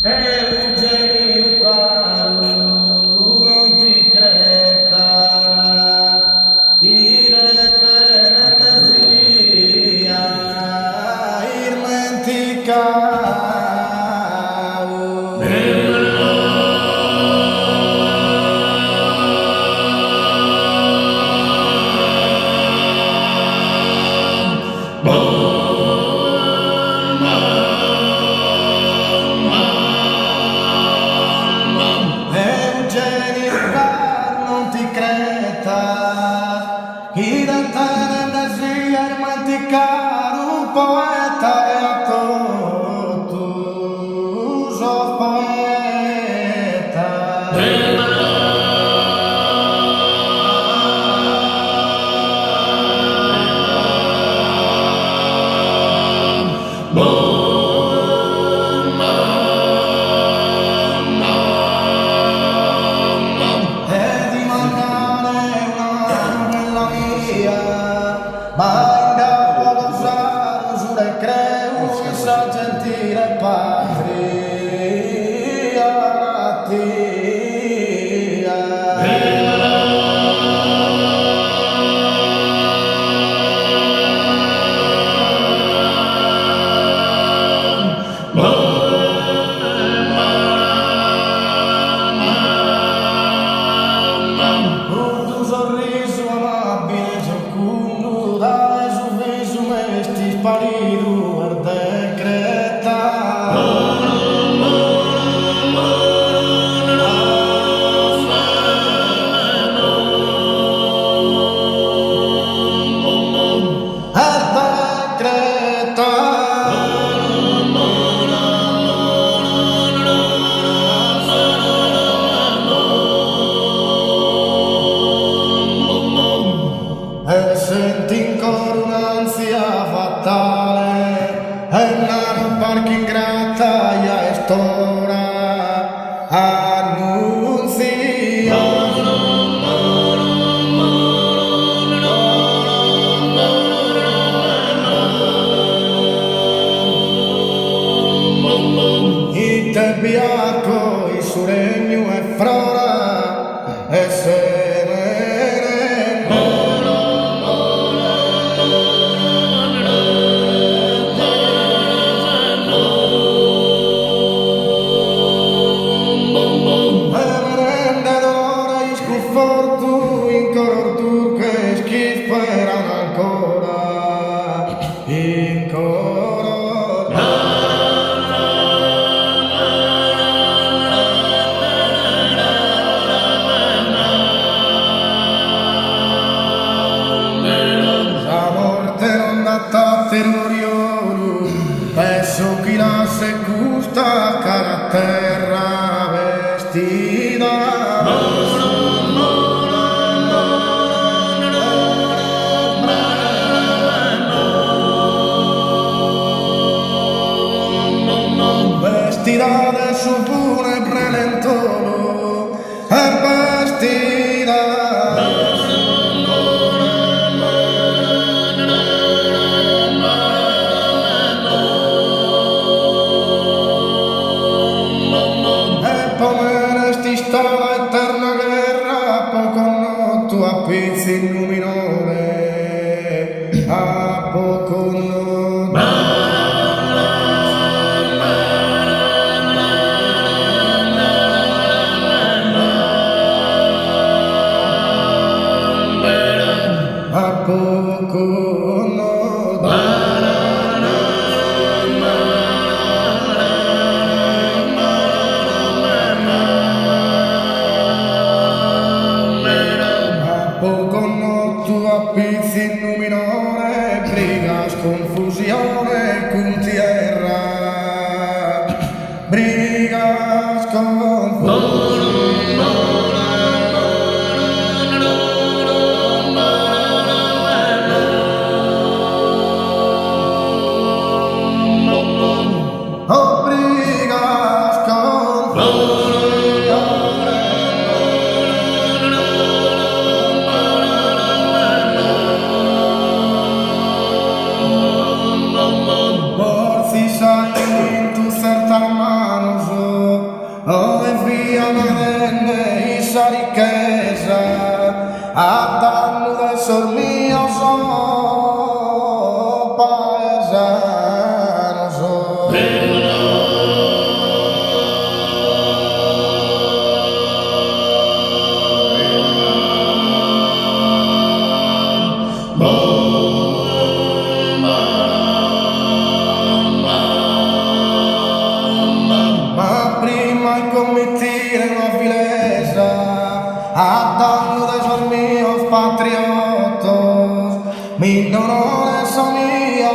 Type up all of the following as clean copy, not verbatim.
Eugenio Carlo non ti creta, fantasia, Eugenio Carlo non ti creta, fantasia, un poeta e a tu sos poeta. Ma indavo lo usato sulle creu sa gentile patria tia. Un tuo sorriso amabile giocundo dai su viso mesti sparido per decretare. E senti ancora un'ansia fatale, e una barca ingrata e stora annunzia. Il te bianco, il suo regno è frora, e se fortu in color tu che schifo erano ancora in color. La morte non data terroriolo, penso chi la se gusta cara terra vestita. Vestida de su pure prelentolo e vestida e poi sti stava eterna guerra poco no tu a pizzi in luminore a poco no. A poco no a poco no tu appizzi in minore, brigas confusione con tierra, brigas confusione. Borsi sai in tu certa mano non averne esa riqueza, atando de sol mío soy paesano soy. Atando de esos míos patriotos, mi dolores son mía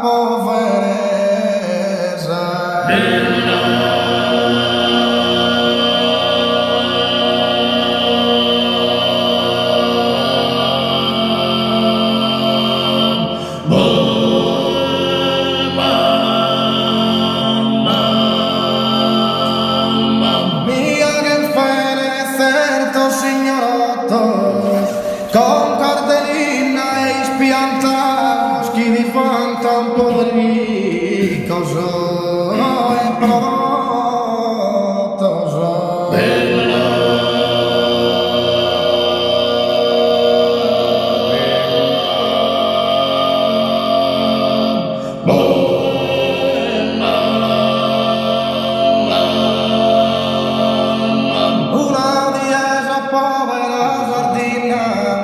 pobreza. Con cartellina e spiantados che diventano poveri, cosa è prodotto. Una diesa povera sardina,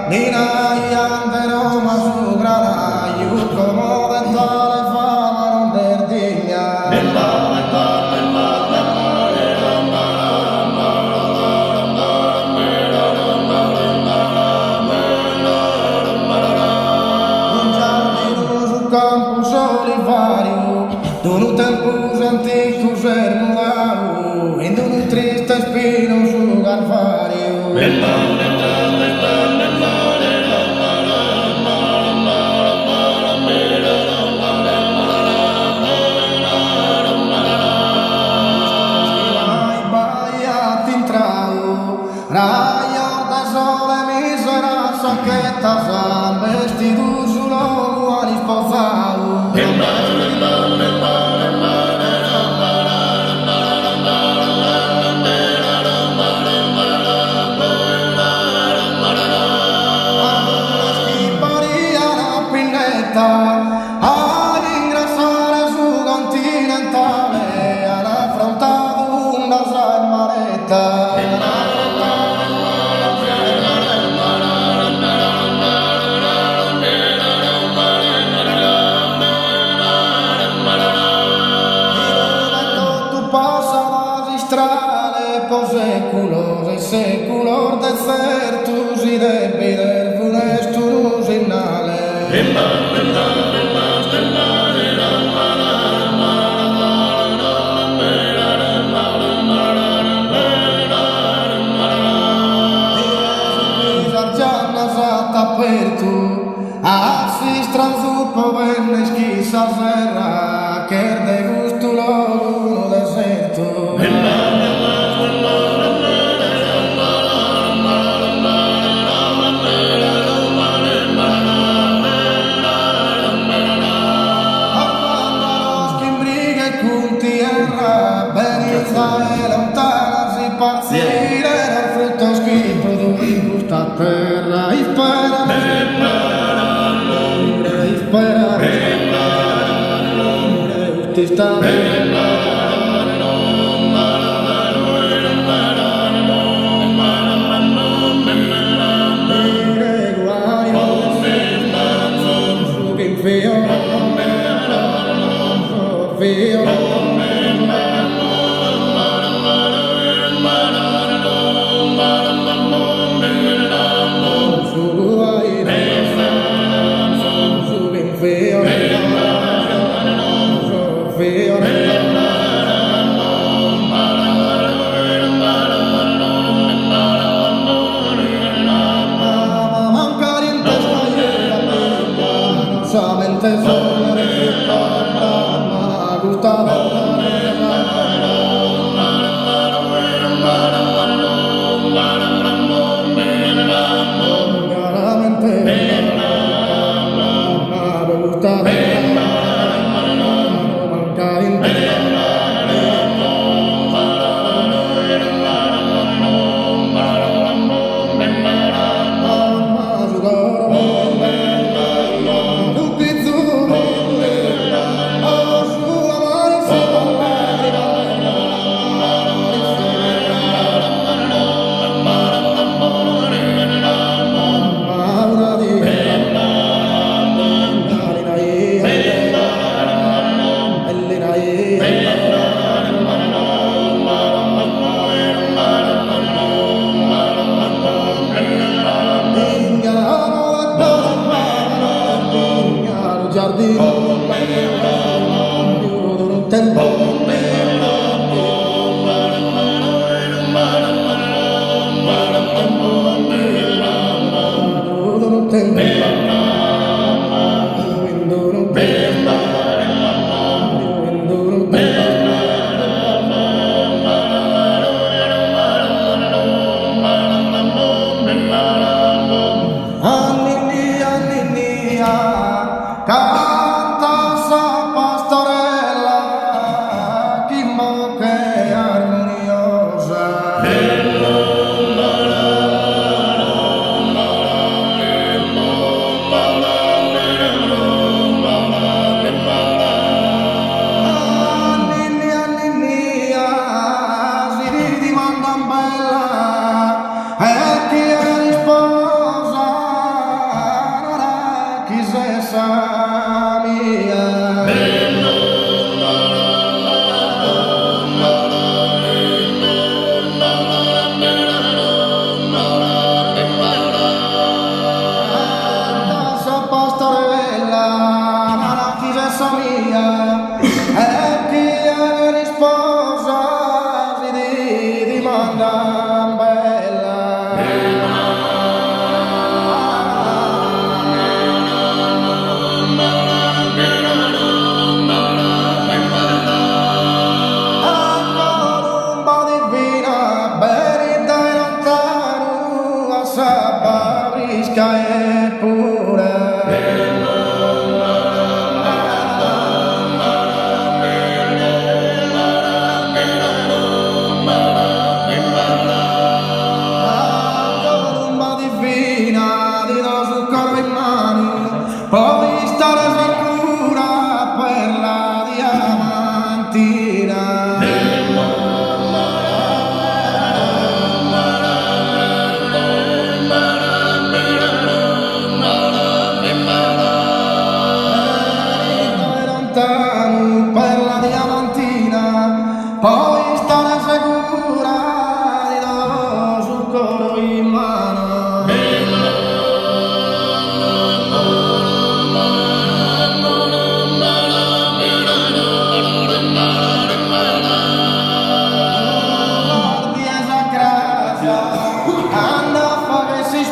Nina y ante Roma su granaio, como de tale fama non derdigna. Un giardino su campo solivario, d'un tempus anticus ernudau, in d'un triste spino su calvario. Raio da sole misera sacchetas vestido su logo ali sposau. Schiparia na pinnetta ad ingrassare su continentale all'affrontato una salmaretta. Po seculos e seculor desertus i debbi del funesto lusinale. Así stranzupo venne schissa serra che de gusto logo deserto. E lontana si partire dal frutto scritto di questa terra e sperare tutti stare solamente solo Canta sa pastorella, chi mo che armoniosa. Anninnia, si dimanda bella, e chi è risposa, non è chi se sa mia. E chi è risposa si dimanda bella. Colomba divina, benita e lontano, a sabba brisca e pura. Poi stare sicura per la diamantina. Lontano per la diamantina, poi stare sicura di do sul coro in mano.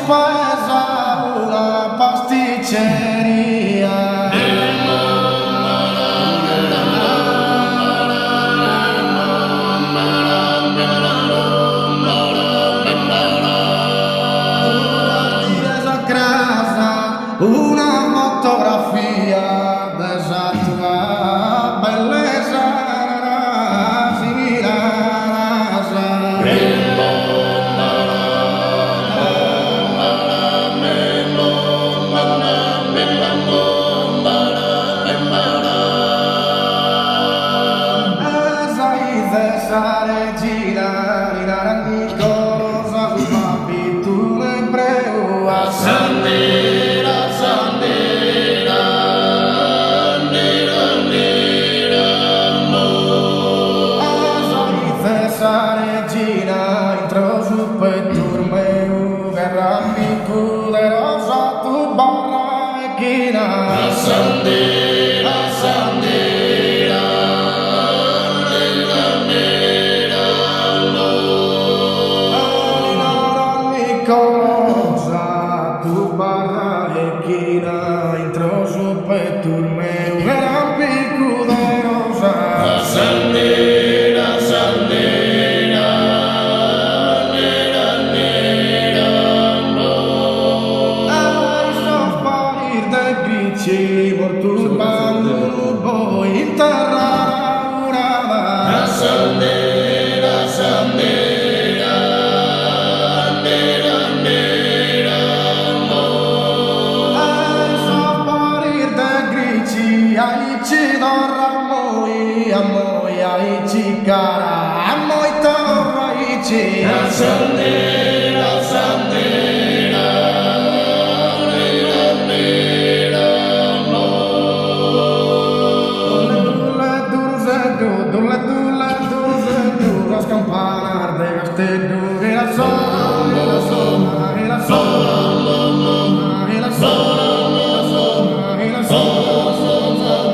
Spesa una pasticceria. Una fotografia della tua bellezza simile esa regina rinarani cosa su papi tu ne breu a sandera sandera nera nera mo esa regina intro su petur meu guerra mi cuderosa tu barra equina a sandera sandera cosa tu barra equina intro su petur meu gran picuderosa sandera sandera nera nera no ai sos parir de pici morturbando voi in terra urada sandera sandera nera nera no ai sos parir de grici ai ci dorramoi amoi ai ci cara amoi torra ai ci sandera sandera nera nera no dulle durze du las campanar de gastedu e la sola e la sola e la sola e la sola e la sola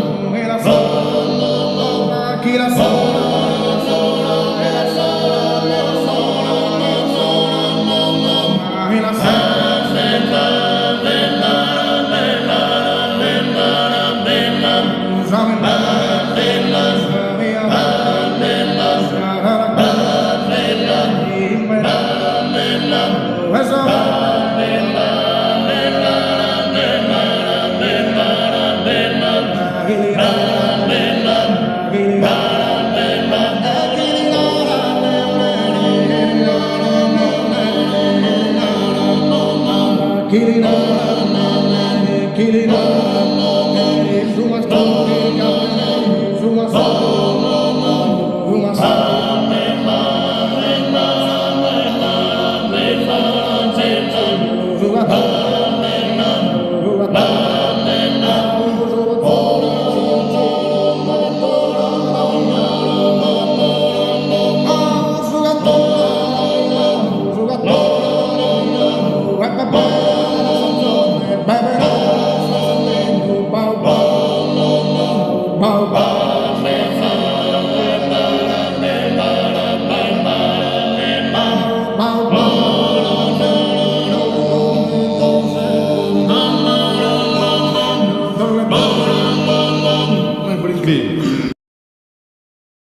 Bye.